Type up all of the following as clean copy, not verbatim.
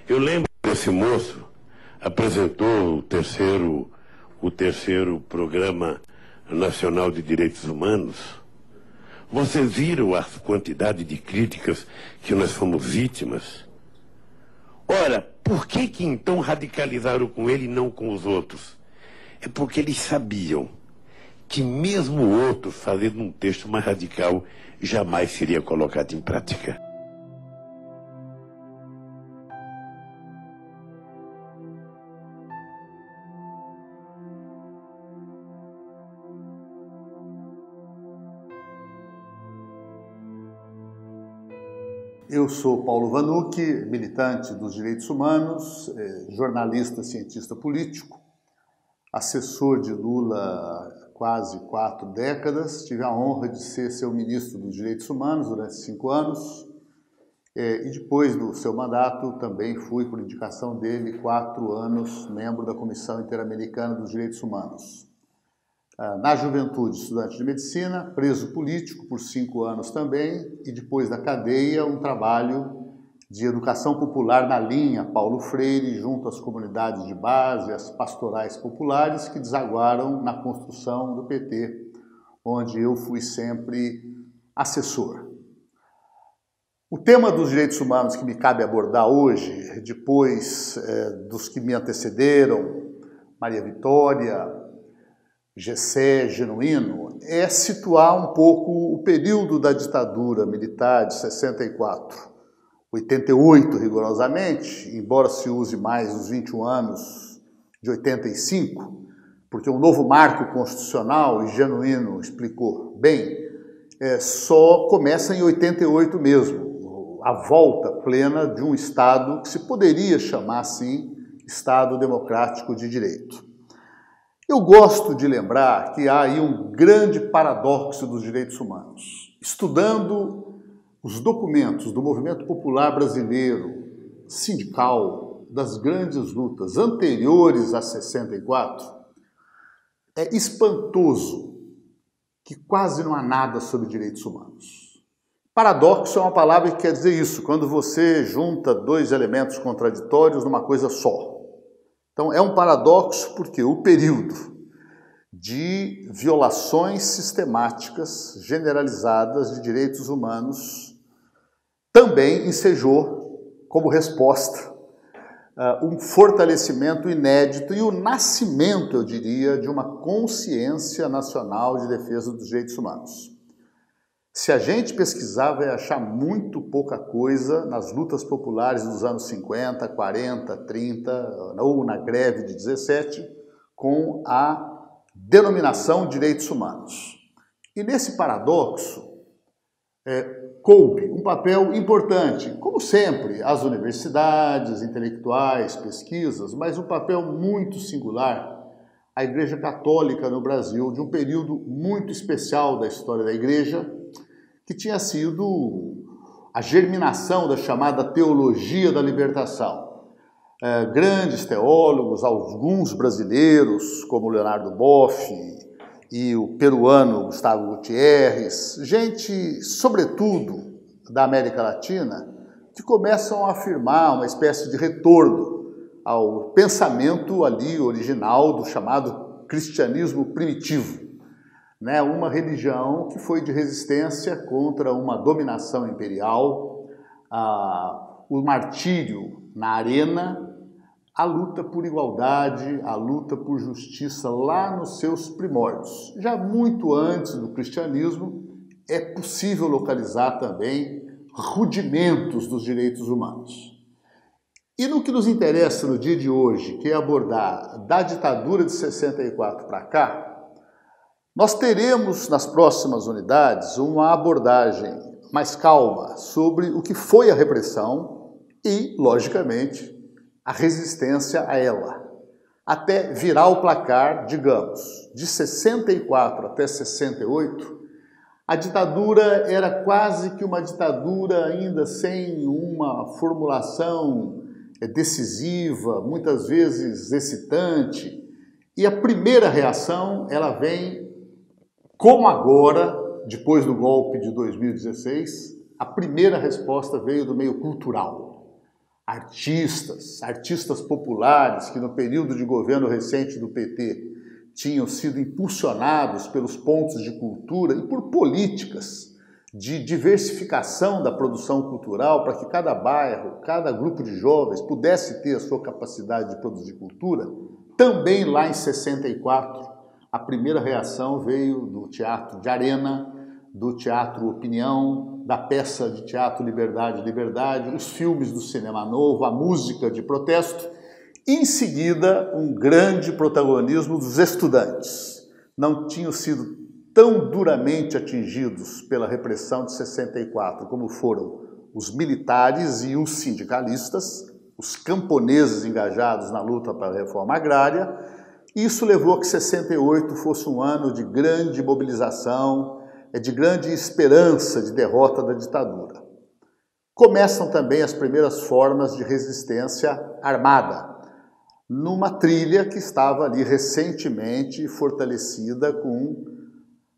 Eu lembro que esse moço apresentou o terceiro Programa Nacional de Direitos Humanos. Vocês viram a quantidade de críticas que nós fomos vítimas? Ora, por que então radicalizaram com ele e não com os outros? É porque eles sabiam que mesmo o outro, fazendo um texto mais radical, jamais seria colocado em prática. Eu sou Paulo Vanucchi, militante dos direitos humanos, jornalista, cientista político, assessor de Lula há quase 4 décadas. Tive a honra de ser seu ministro dos direitos humanos durante 5 anos e depois do seu mandato também fui, por indicação dele, 4 anos membro da Comissão Interamericana dos Direitos Humanos. Na juventude, estudante de medicina, preso político por 5 anos também, e depois da cadeia, um trabalho de educação popular na linha Paulo Freire, junto às comunidades de base, às pastorais populares, que desaguaram na construção do PT, onde eu fui sempre assessor. O tema dos direitos humanos que me cabe abordar hoje, depois dos que me antecederam, Maria Vitória, Gessé, Genuíno, é situar um pouco o período da ditadura militar de 64, 88 rigorosamente, embora se use mais os 21 anos de 85, porque um novo marco constitucional, e Genuíno explicou bem, só começa em 88 mesmo, a volta plena de um Estado que se poderia chamar assim Estado Democrático de Direito. Eu gosto de lembrar que há aí um grande paradoxo dos direitos humanos. Estudando os documentos do movimento popular brasileiro, sindical, das grandes lutas anteriores a 64, é espantoso que quase não há nada sobre direitos humanos. Paradoxo é uma palavra que quer dizer isso, quando você junta 2 elementos contraditórios numa coisa só. Então, é um paradoxo porque o período de violações sistemáticas generalizadas de direitos humanos também ensejou, como resposta, um fortalecimento inédito e o nascimento, eu diria, de uma consciência nacional de defesa dos direitos humanos. Se a gente pesquisar, vai achar muito pouca coisa nas lutas populares dos anos 50, 40, 30, ou na greve de 17, com a denominação direitos humanos. E nesse paradoxo, coube um papel importante, como sempre, as universidades, intelectuais, pesquisas, mas um papel muito singular, a Igreja Católica no Brasil, de um período muito especial da história da Igreja, que tinha sido a germinação da chamada teologia da libertação. Grandes teólogos, alguns brasileiros, como Leonardo Boff e o peruano Gustavo Gutierrez, gente, sobretudo, da América Latina, que começam a afirmar uma espécie de retorno ao pensamento ali original do chamado cristianismo primitivo. Uma religião que foi de resistência contra uma dominação imperial, o martírio na arena, a luta por igualdade, a luta por justiça lá nos seus primórdios. Já muito antes do cristianismo, é possível localizar também rudimentos dos direitos humanos. E no que nos interessa no dia de hoje, que é abordar da ditadura de 64 para cá, nós teremos nas próximas unidades uma abordagem mais calma sobre o que foi a repressão e, logicamente, a resistência a ela, até virar o placar, digamos, de 64 até 68, a ditadura era quase que uma ditadura ainda sem uma formulação decisiva, muitas vezes excitante, e a primeira reação, ela vem, como agora, depois do golpe de 2016, a primeira resposta veio do meio cultural. artistas populares que no período de governo recente do PT tinham sido impulsionados pelos pontos de cultura e por políticas de diversificação da produção cultural para que cada bairro, cada grupo de jovens pudesse ter a sua capacidade de produzir cultura. Também lá em 64, a primeira reação veio do teatro de Arena, do teatro Opinião, da peça de teatro Liberdade, Liberdade, os filmes do Cinema Novo, a música de protesto. Em seguida, um grande protagonismo dos estudantes. Não tinham sido tão duramente atingidos pela repressão de 64 como foram os militares e os sindicalistas, os camponeses engajados na luta para a reforma agrária. Isso levou a que 68 fosse um ano de grande mobilização, de grande esperança de derrota da ditadura. Começam também as primeiras formas de resistência armada, numa trilha que estava ali recentemente fortalecida com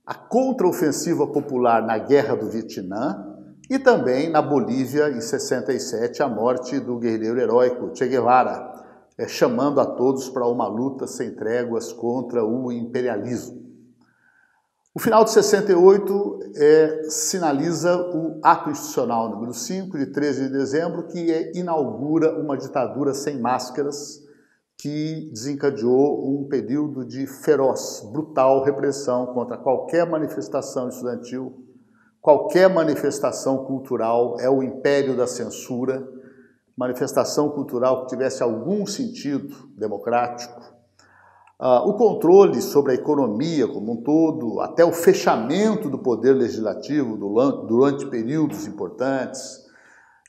a contraofensiva popular na Guerra do Vietnã e também na Bolívia, em 67, a morte do guerrilheiro heróico Che Guevara, chamando a todos para uma luta sem tréguas contra o imperialismo. O final de 68 sinaliza o ato institucional número 5, de 13 de dezembro, que inaugura uma ditadura sem máscaras, que desencadeou um período de feroz, brutal repressão contra qualquer manifestação estudantil, qualquer manifestação cultural, é o império da censura, manifestação cultural que tivesse algum sentido democrático, o controle sobre a economia como um todo, até o fechamento do poder legislativo durante períodos importantes,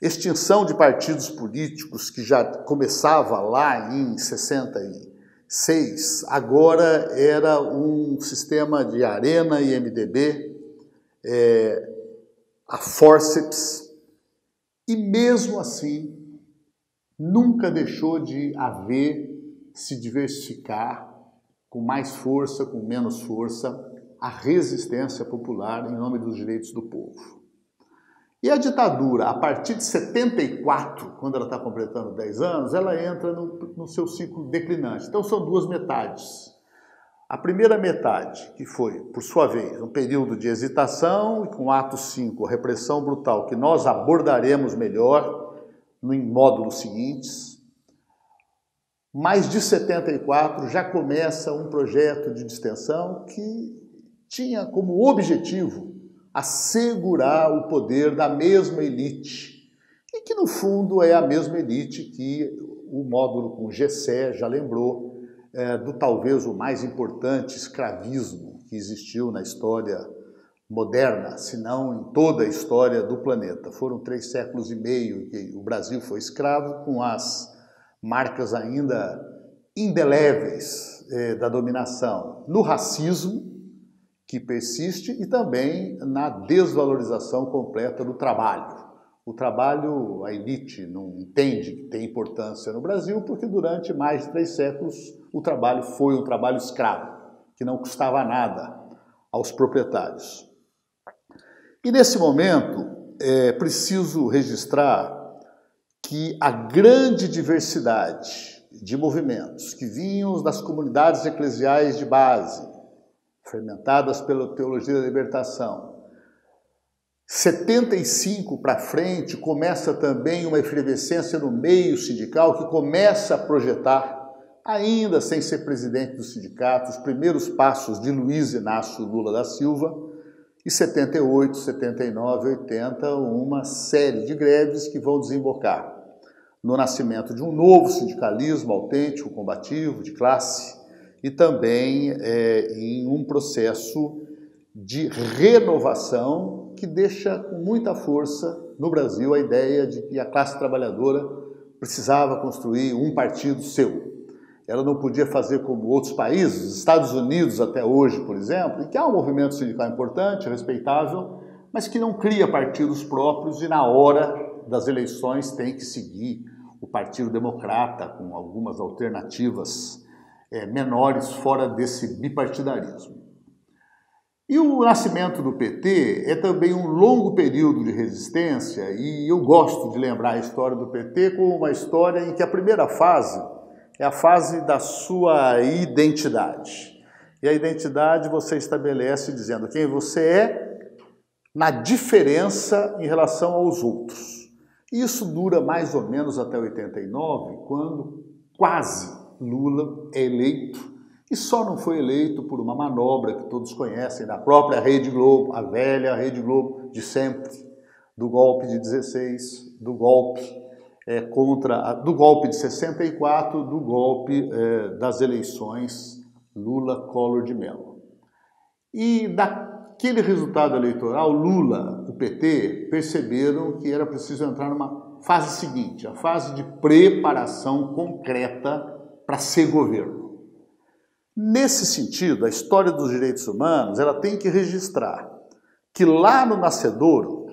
extinção de partidos políticos que já começava lá em 66, agora era um sistema de Arena e MDB, a fórceps, e mesmo assim nunca deixou de haver, se diversificar com mais força, com menos força, a resistência popular em nome dos direitos do povo. E a ditadura, a partir de 74, quando ela está completando 10 anos, ela entra no seu ciclo declinante. Então são duas metades. A primeira metade, que foi, por sua vez, um período de hesitação, e com o ato 5, a repressão brutal, que nós abordaremos melhor em módulos seguintes. Mas de 74 já começa um projeto de distensão que tinha como objetivo assegurar o poder da mesma elite, e que no fundo é a mesma elite que o módulo com Gessé já lembrou, do talvez o mais importante escravismo que existiu na história moderna, se não em toda a história do planeta. Foram 3 séculos e meio que o Brasil foi escravo, com as marcas ainda indeléveis da dominação no racismo, que persiste, e também na desvalorização completa do trabalho. O trabalho, a elite não entende que tem importância no Brasil, porque durante mais de 3 séculos o trabalho foi um trabalho escravo, que não custava nada aos proprietários. E nesse momento é preciso registrar que a grande diversidade de movimentos que vinham das comunidades eclesiais de base, fermentadas pela teologia da libertação, 75 para frente começa também uma efervescência no meio sindical que começa a projetar, ainda sem ser presidente do sindicato, os primeiros passos de Luiz Inácio Lula da Silva, e 78, 79, 80, uma série de greves que vão desembocar no nascimento de um novo sindicalismo autêntico, combativo, de classe, e também em um processo de renovação que deixa com muita força no Brasil a ideia de que a classe trabalhadora precisava construir um partido seu. Ela não podia fazer como outros países, os Estados Unidos até hoje, por exemplo, em que há um movimento sindical importante, respeitável, mas que não cria partidos próprios e na hora das eleições tem que seguir o Partido Democrata com algumas alternativas menores fora desse bipartidarismo. E o nascimento do PT é também um longo período de resistência, e eu gosto de lembrar a história do PT como uma história em que a primeira fase é a fase da sua identidade. E a identidade você estabelece dizendo quem você é na diferença em relação aos outros. Isso dura mais ou menos até 89, quando quase Lula é eleito, e só não foi eleito por uma manobra que todos conhecem da própria Rede Globo, a velha Rede Globo de sempre, do golpe de 16, do golpe do golpe de 64, do golpe das eleições Lula-Collor de Mello. E daquele resultado eleitoral, Lula, o PT, perceberam que era preciso entrar numa fase seguinte, a fase de preparação concreta para ser governo. Nesse sentido, a história dos direitos humanos ela tem que registrar que lá no nascedouro,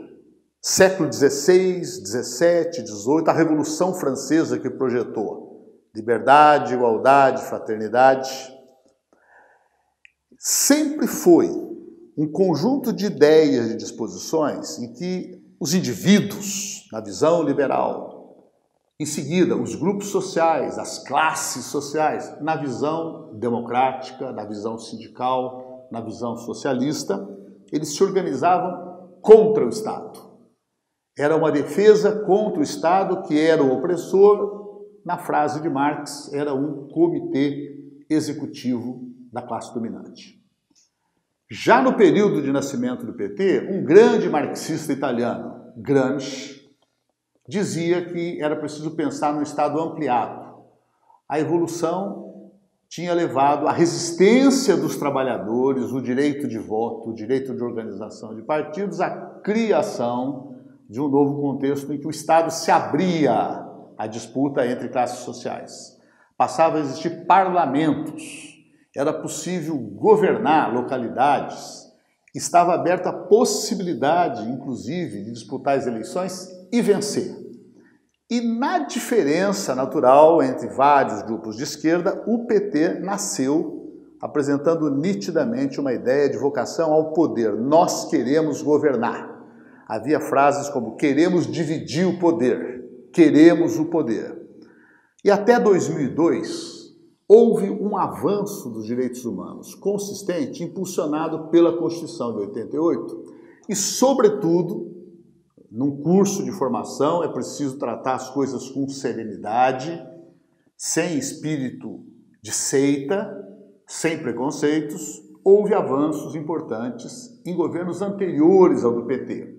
século XVI, XVII, XVIII, a Revolução Francesa que projetou liberdade, igualdade, fraternidade, sempre foi um conjunto de ideias e disposições em que os indivíduos, na visão liberal, em seguida, os grupos sociais, as classes sociais, na visão democrática, na visão sindical, na visão socialista, eles se organizavam contra o Estado. Era uma defesa contra o Estado, que era o opressor, na frase de Marx, era um comitê executivo da classe dominante. Já no período de nascimento do PT, um grande marxista italiano, Gramsci, dizia que era preciso pensar no Estado ampliado. A evolução tinha levado à resistência dos trabalhadores, o direito de voto, o direito de organização de partidos, à criação de um novo contexto em que o Estado se abria à disputa entre classes sociais. Passava a existir parlamentos, era possível governar localidades, estava aberta a possibilidade, inclusive, de disputar as eleições e vencer. E na diferença natural entre vários grupos de esquerda, o PT nasceu apresentando nitidamente uma ideia de vocação ao poder. Nós queremos governar. Havia frases como queremos dividir o poder, queremos o poder. E até 2002 houve um avanço dos direitos humanos consistente, impulsionado pela Constituição de 88 e, sobretudo, num curso de formação é preciso tratar as coisas com serenidade, sem espírito de seita, sem preconceitos. Houve avanços importantes em governos anteriores ao do PT.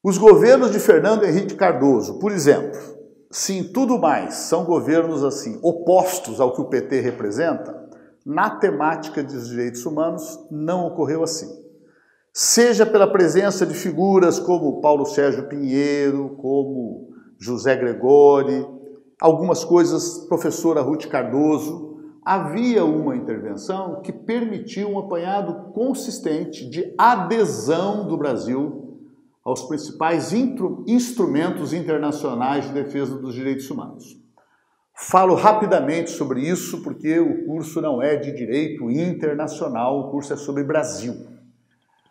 Os governos de Fernando Henrique Cardoso, por exemplo, se em tudo mais são governos assim opostos ao que o PT representa, na temática dos direitos humanos não ocorreu assim. Seja pela presença de figuras como Paulo Sérgio Pinheiro, como José Gregori, algumas coisas, professora Ruth Cardoso, havia uma intervenção que permitiu um apanhado consistente de adesão do Brasil aos principais instrumentos internacionais de defesa dos direitos humanos. Falo rapidamente sobre isso porque o curso não é de direito internacional, o curso é sobre Brasil.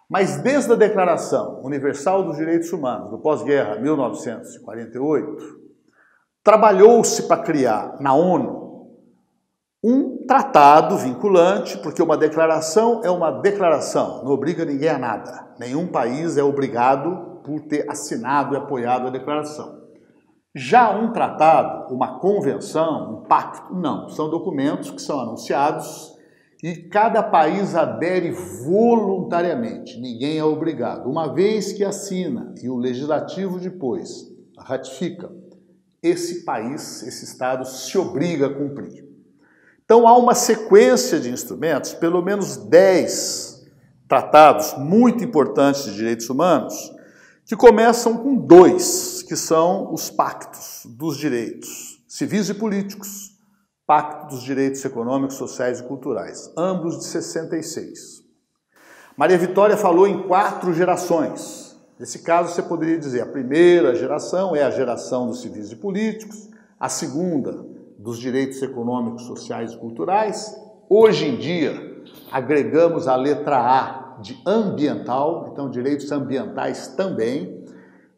Mas desde a Declaração Universal dos Direitos Humanos, do pós-guerra, 1948, trabalhou-se para criar na ONU um tratado vinculante, porque uma declaração é uma declaração, não obriga ninguém a nada. Nenhum país é obrigado por ter assinado e apoiado a declaração. Já um tratado, uma convenção, um pacto, não. São documentos que são anunciados e cada país adere voluntariamente. Ninguém é obrigado. Uma vez que assina e o legislativo depois ratifica, esse país, esse Estado, se obriga a cumprir. Então há uma sequência de instrumentos, pelo menos 10 tratados muito importantes de direitos humanos, que começam com 2, que são os pactos dos direitos civis e políticos, Pacto dos Direitos Econômicos, Sociais e Culturais, ambos de 66. Maria Vitória falou em 4 gerações. Nesse caso, você poderia dizer a primeira geração é a geração dos civis e políticos, a segunda dos direitos econômicos, sociais e culturais. Hoje em dia, agregamos a letra A de ambiental, então direitos ambientais também.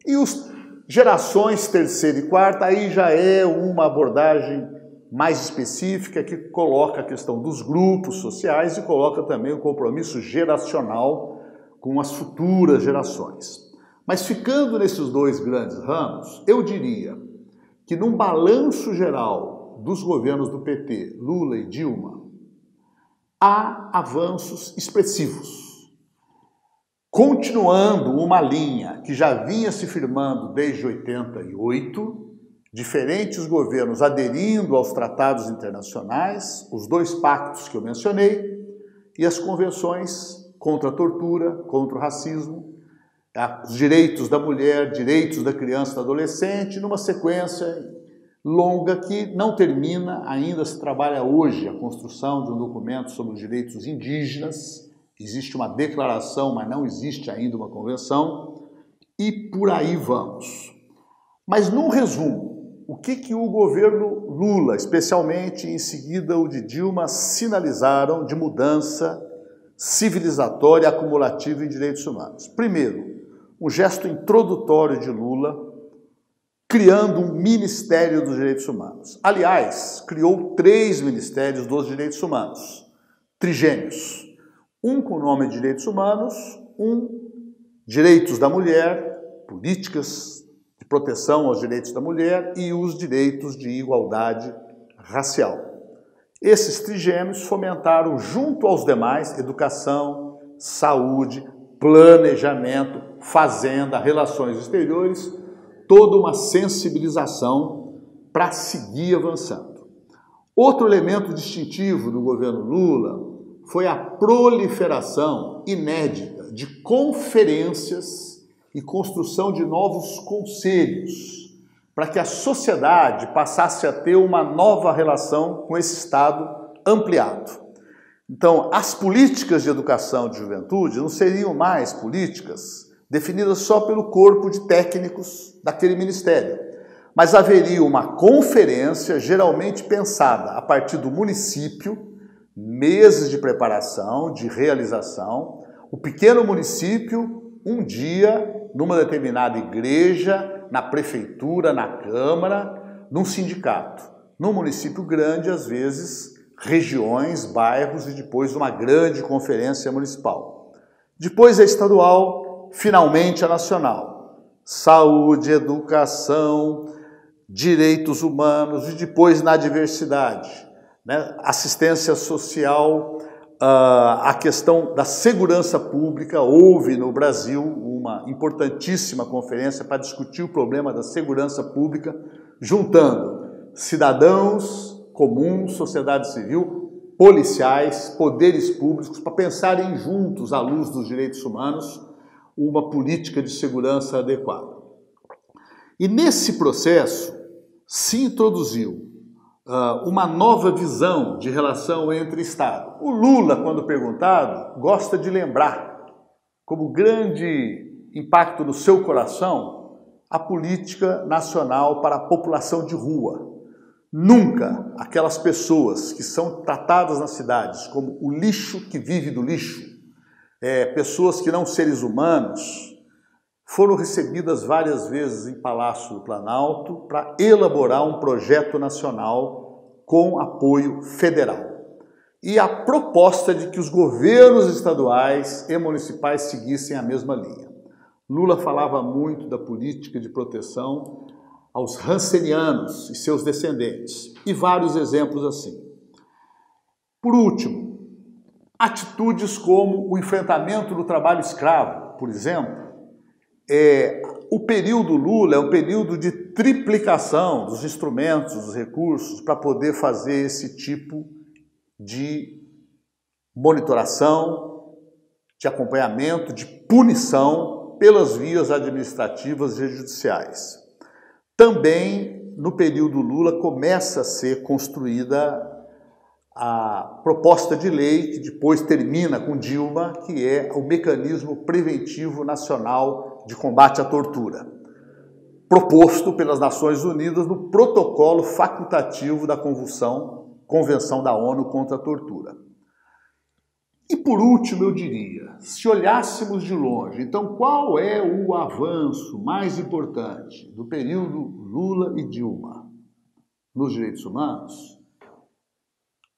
E os gerações terceira e quarta, aí já é uma abordagem mais específica que coloca a questão dos grupos sociais e coloca também o compromisso geracional com as futuras gerações. Mas ficando nesses dois grandes ramos, eu diria que num balanço geral dos governos do PT, Lula e Dilma, há avanços expressivos. Continuando uma linha que já vinha se firmando desde 88, diferentes governos aderindo aos tratados internacionais, os dois pactos que eu mencionei, e as convenções contra a tortura, contra o racismo, os direitos da mulher, direitos da criança e do adolescente, numa sequência longa que não termina, ainda se trabalha hoje a construção de um documento sobre os direitos indígenas. Existe uma declaração, mas não existe ainda uma convenção, e por aí vamos. Mas, num resumo, o que o governo Lula, especialmente em seguida o de Dilma, sinalizaram de mudança civilizatória acumulativa em direitos humanos? Primeiro, um gesto introdutório de Lula, criando um Ministério dos Direitos Humanos. Aliás, criou 3 ministérios dos direitos humanos, trigêmeos. Um com o nome de Direitos Humanos, um Direitos da Mulher, políticas de proteção aos direitos da mulher e os direitos de igualdade racial. Esses trigêmeos fomentaram, junto aos demais, educação, saúde, planejamento, fazenda, relações exteriores, toda uma sensibilização para seguir avançando. Outro elemento distintivo do governo Lula foi a proliferação inédita de conferências e construção de novos conselhos, para que a sociedade passasse a ter uma nova relação com esse Estado ampliado. Então, as políticas de educação de juventude não seriam mais políticas definidas só pelo corpo de técnicos daquele ministério, mas haveria uma conferência geralmente pensada a partir do município, meses de preparação, de realização, o pequeno município, um dia, numa determinada igreja, na prefeitura, na Câmara, num sindicato. Num município grande, às vezes, regiões, bairros e depois uma grande conferência municipal. Depois a estadual, finalmente a nacional. Saúde, educação, direitos humanos e depois na diversidade. Assistência social, a questão da segurança pública. Houve no Brasil uma importantíssima conferência para discutir o problema da segurança pública, juntando cidadãos comuns, sociedade civil, policiais, poderes públicos, para pensarem juntos, à luz dos direitos humanos, uma política de segurança adequada. E nesse processo se introduziu uma nova visão de relação entre Estado. O Lula, quando perguntado, gosta de lembrar, como grande impacto no seu coração, a política nacional para a população de rua. Nunca aquelas pessoas que são tratadas nas cidades como o lixo que vive do lixo, pessoas que não seres humanos, foram recebidas várias vezes em Palácio do Planalto para elaborar um projeto nacional com apoio federal. E a proposta de que os governos estaduais e municipais seguissem a mesma linha. Lula falava muito da política de proteção aos rancenianos e seus descendentes, e vários exemplos assim. Por último, atitudes como o enfrentamento do trabalho escravo, por exemplo. O período Lula é um período de triplicação dos instrumentos, dos recursos, para poder fazer esse tipo de monitoração, de acompanhamento, de punição pelas vias administrativas e judiciais. Também, no período Lula, começa a ser construída a proposta de lei, que depois termina com Dilma, que é o Mecanismo Preventivo Nacional de Combate à Tortura, proposto pelas Nações Unidas no protocolo facultativo da Convenção da ONU contra a Tortura. E por último eu diria, se olhássemos de longe, então qual é o avanço mais importante do período Lula e Dilma nos direitos humanos?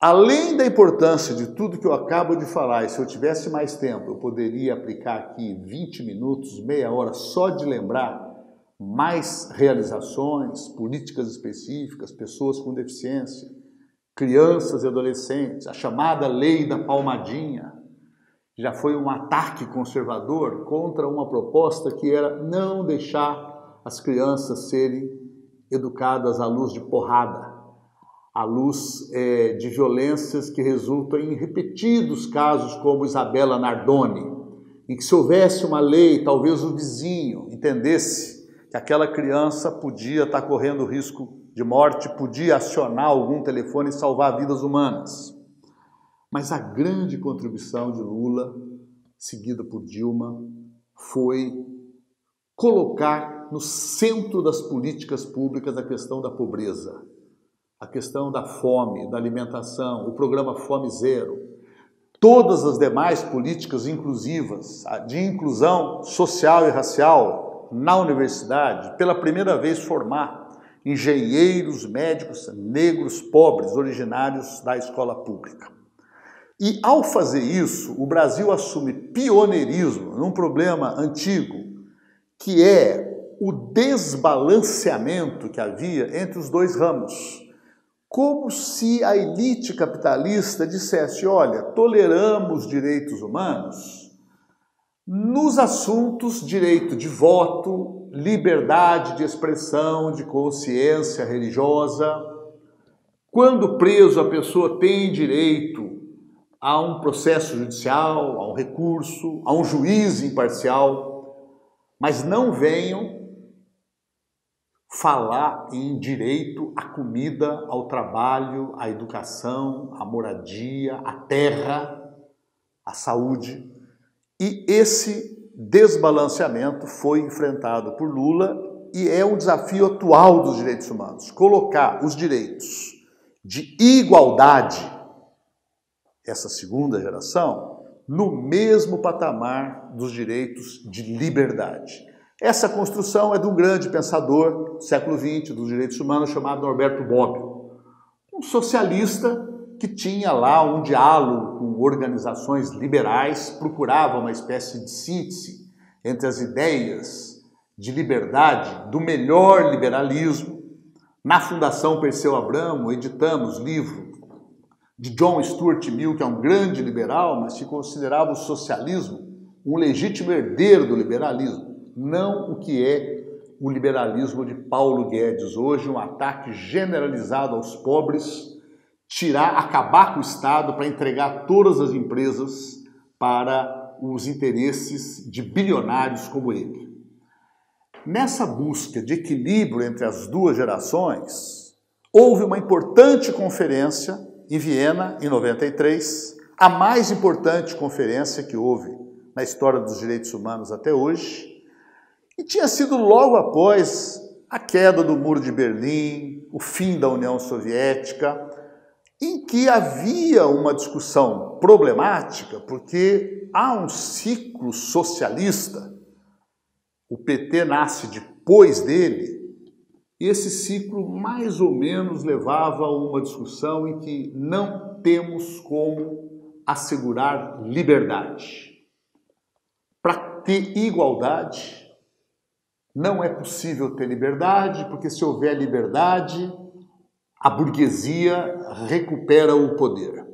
Além da importância de tudo que eu acabo de falar, e se eu tivesse mais tempo eu poderia aplicar aqui 20 minutos, meia hora só de lembrar mais realizações, políticas específicas, pessoas com deficiência, crianças e adolescentes, a chamada lei da palmadinha, já foi um ataque conservador contra uma proposta que era não deixar as crianças serem educadas à luz de porrada, à luz de violências que resultam em repetidos casos como Isabela Nardoni, em que se houvesse uma lei, talvez o vizinho entendesse que aquela criança podia estar correndo risco de morte, podia acionar algum telefone e salvar vidas humanas. Mas a grande contribuição de Lula, seguida por Dilma, foi colocar no centro das políticas públicas a questão da pobreza, a questão da fome, da alimentação, o programa Fome Zero, todas as demais políticas inclusivas, de inclusão social e racial na universidade, pela primeira vez formar engenheiros, médicos, negros, pobres, originários da escola pública. E ao fazer isso, o Brasil assume pioneirismo num problema antigo, que é o desbalanceamento que havia entre os dois ramos. Como se a elite capitalista dissesse, olha, toleramos direitos humanos nos assuntos direito de voto, liberdade de expressão, de consciência religiosa. Quando preso, a pessoa tem direito a um processo judicial, a um recurso, a um juiz imparcial, mas não venham falar em direito à comida, ao trabalho, à educação, à moradia, à terra, à saúde. E esse desbalanceamento foi enfrentado por Lula e é um desafio atual dos direitos humanos. Colocar os direitos de igualdade, essa segunda geração, no mesmo patamar dos direitos de liberdade. Essa construção é de um grande pensador do século XX, dos direitos humanos, chamado Norberto Bobbio, um socialista que tinha lá um diálogo com organizações liberais, procurava uma espécie de síntese entre as ideias de liberdade, do melhor liberalismo. Na Fundação Perseu Abramo, editamos livro de John Stuart Mill, que é um grande liberal, mas que considerava o socialismo um legítimo herdeiro do liberalismo, não o que é o liberalismo de Paulo Guedes hoje, um ataque generalizado aos pobres, acabar com o Estado para entregar todas as empresas para os interesses de bilionários como ele. Nessa busca de equilíbrio entre as duas gerações, houve uma importante conferência em Viena, em 93, a mais importante conferência que houve na história dos direitos humanos até hoje, e tinha sido logo após a queda do Muro de Berlim, o fim da União Soviética, em que havia uma discussão problemática, porque há um ciclo socialista, o PT nasce depois dele, e esse ciclo mais ou menos levava a uma discussão em que não temos como assegurar liberdade. Para ter igualdade, não é possível ter liberdade, porque se houver liberdade, a burguesia recupera o poder.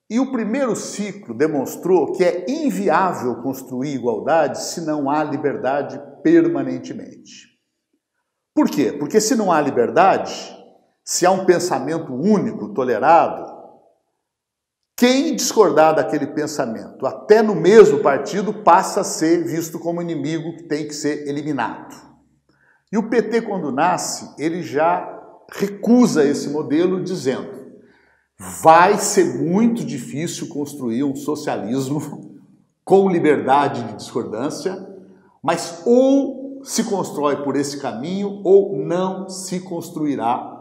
E o primeiro ciclo demonstrou que é inviável construir igualdade se não há liberdade permanentemente. Por quê? Porque se não há liberdade, se há um pensamento único, tolerado, quem discordar daquele pensamento, até no mesmo partido, passa a ser visto como inimigo que tem que ser eliminado. E o PT, quando nasce, ele já recusa esse modelo, dizendo: vai ser muito difícil construir um socialismo com liberdade de discordância, mas ou se constrói por esse caminho ou não se construirá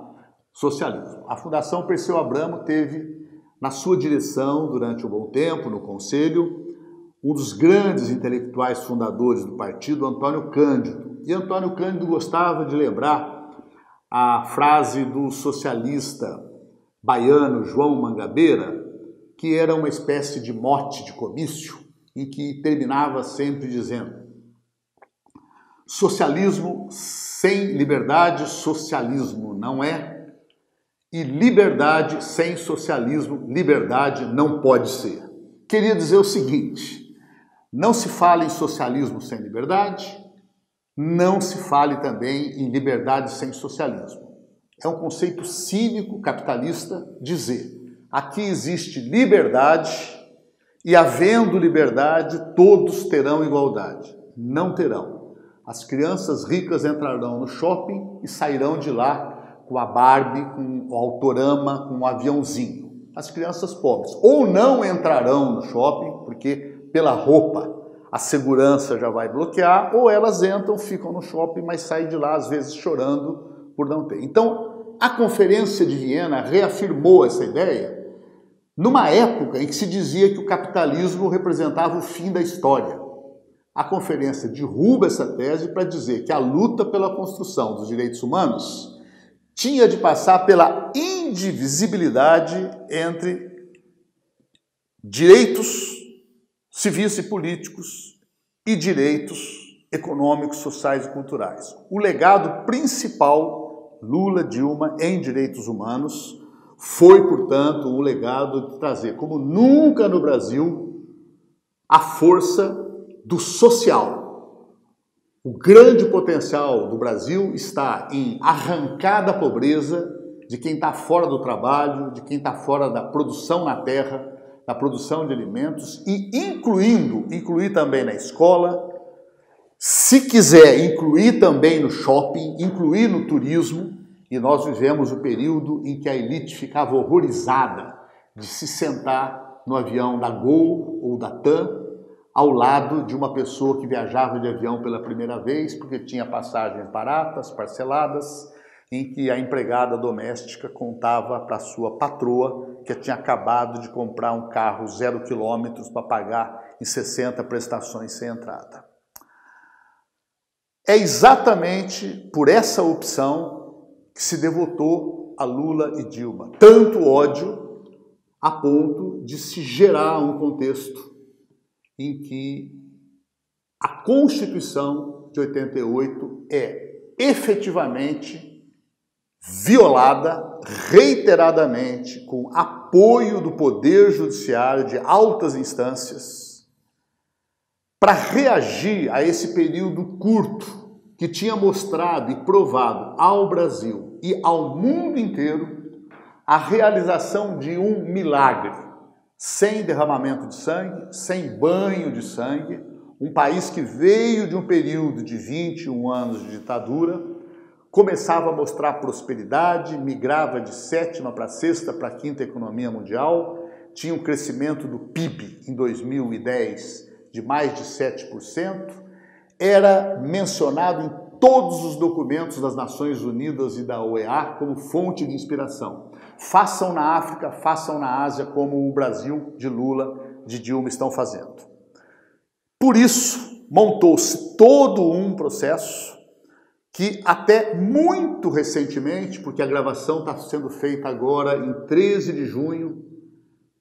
socialismo. A Fundação Perseu Abramo teve Na sua direção, durante um bom tempo, no Conselho, um dos grandes intelectuais fundadores do partido, Antônio Cândido. E Antônio Cândido gostava de lembrar a frase do socialista baiano João Mangabeira, que era uma espécie de mote de comício, em que terminava sempre dizendo: socialismo sem liberdade, socialismo não é, e liberdade sem socialismo, liberdade não pode ser. Queria dizer o seguinte: não se fala em socialismo sem liberdade, não se fale também em liberdade sem socialismo. É um conceito cínico, capitalista, dizer: aqui existe liberdade e, havendo liberdade, todos terão igualdade. Não terão. As crianças ricas entrarão no shopping e sairão de lá com a Barbie, com o Autorama, com um aviãozinho. As crianças pobres ou não entrarão no shopping, porque pela roupa a segurança já vai bloquear, ou elas entram, ficam no shopping, mas saem de lá às vezes chorando por não ter. Então, a Conferência de Viena reafirmou essa ideia numa época em que se dizia que o capitalismo representava o fim da história. A conferência derruba essa tese para dizer que a luta pela construção dos direitos humanos tinha de passar pela indivisibilidade entre direitos civis e políticos e direitos econômicos, sociais e culturais. O legado principal Lula, Dilma em direitos humanos foi, portanto, o legado de trazer, como nunca no Brasil, a força do social. O grande potencial do Brasil está em arrancar da pobreza de quem está fora do trabalho, de quem está fora da produção na terra, da produção de alimentos e incluir também na escola, se quiser incluir também no shopping, incluir no turismo. E nós vivemos o período em que a elite ficava horrorizada de se sentar no avião da Gol ou da TAM ao lado de uma pessoa que viajava de avião pela primeira vez, porque tinha passagens baratas, parceladas, em que a empregada doméstica contava para sua patroa que tinha acabado de comprar um carro 0 quilômetros para pagar em 60 prestações sem entrada. É exatamente por essa opção que se devotou a Lula e Dilma. Tanto ódio a ponto de se gerar um contexto em que a Constituição de 88 é efetivamente violada reiteradamente com apoio do Poder Judiciário de altas instâncias para reagir a esse período curto que tinha mostrado e provado ao Brasil e ao mundo inteiro a realização de um milagre, sem derramamento de sangue, sem banho de sangue, um país que veio de um período de 21 anos de ditadura, começava a mostrar prosperidade, migrava de 7ª para 6ª para 5ª economia mundial, tinha um crescimento do PIB em 2010 de mais de 7%, era mencionado em todos os documentos das Nações Unidas e da OEA como fonte de inspiração. Façam na África, façam na Ásia, como o Brasil de Lula, de Dilma estão fazendo. Por isso, montou-se todo um processo que até muito recentemente, porque a gravação está sendo feita agora em 13 de junho,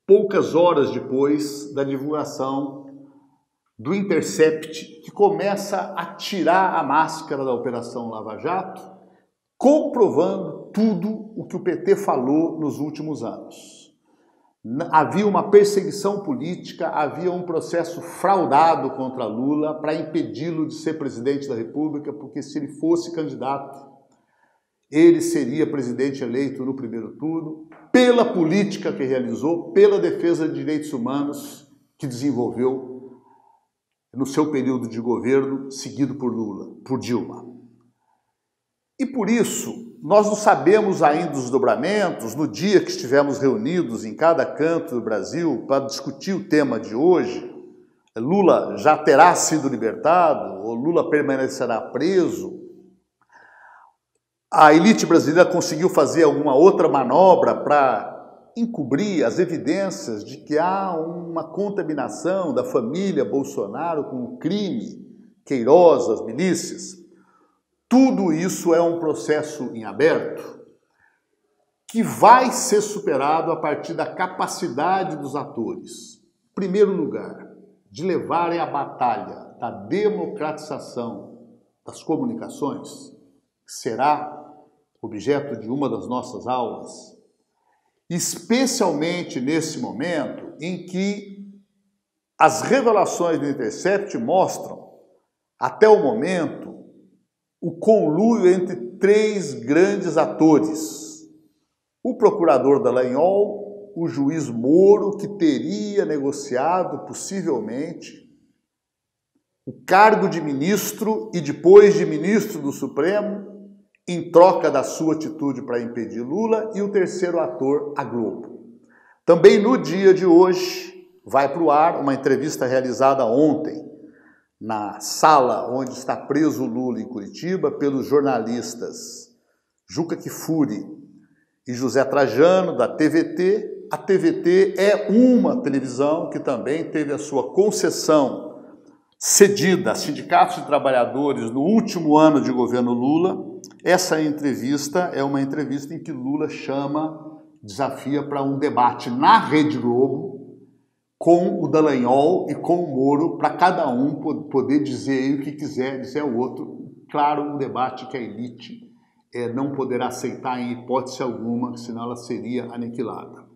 poucas horas depois da divulgação do Intercept, que começa a tirar a máscara da Operação Lava Jato, comprovando tudo o que o PT falou nos últimos anos. Havia uma perseguição política, havia um processo fraudado contra Lula para impedi-lo de ser presidente da República, porque se ele fosse candidato, ele seria presidente eleito no primeiro turno, pela política que realizou, pela defesa de direitos humanos que desenvolveu no seu período de governo, seguido por Dilma. E por isso, nós não sabemos ainda os desdobramentos. No dia que estivemos reunidos em cada canto do Brasil para discutir o tema de hoje, Lula já terá sido libertado ou Lula permanecerá preso? A elite brasileira conseguiu fazer alguma outra manobra para encobrir as evidências de que há uma contaminação da família Bolsonaro com o crime, Queiroz, as milícias. Tudo isso é um processo em aberto que vai ser superado a partir da capacidade dos atores, em primeiro lugar, de levarem a batalha da democratização das comunicações, que será objeto de uma das nossas aulas, especialmente nesse momento em que as revelações do Intercept mostram, até o momento, o conluio entre 3 grandes atores. O procurador Dallagnol, o juiz Moro, que teria negociado, possivelmente, o cargo de ministro e depois de ministro do Supremo, em troca da sua atitude para impedir Lula, e o terceiro ator, a Globo. Também no dia de hoje, vai para o ar uma entrevista realizada ontem, na sala onde está preso Lula em Curitiba, pelos jornalistas Juca Kfouri e José Trajano, da TVT. A TVT é uma televisão que também teve a sua concessão cedida a sindicatos de trabalhadores no último ano de governo Lula. Essa entrevista é uma entrevista em que Lula desafia para um debate na Rede Globo com o Dallagnol e com o Moro, para cada um poder dizer o que quiser dizer ao outro. Claro, um debate que a elite não poderá aceitar em hipótese alguma, senão ela seria aniquilada.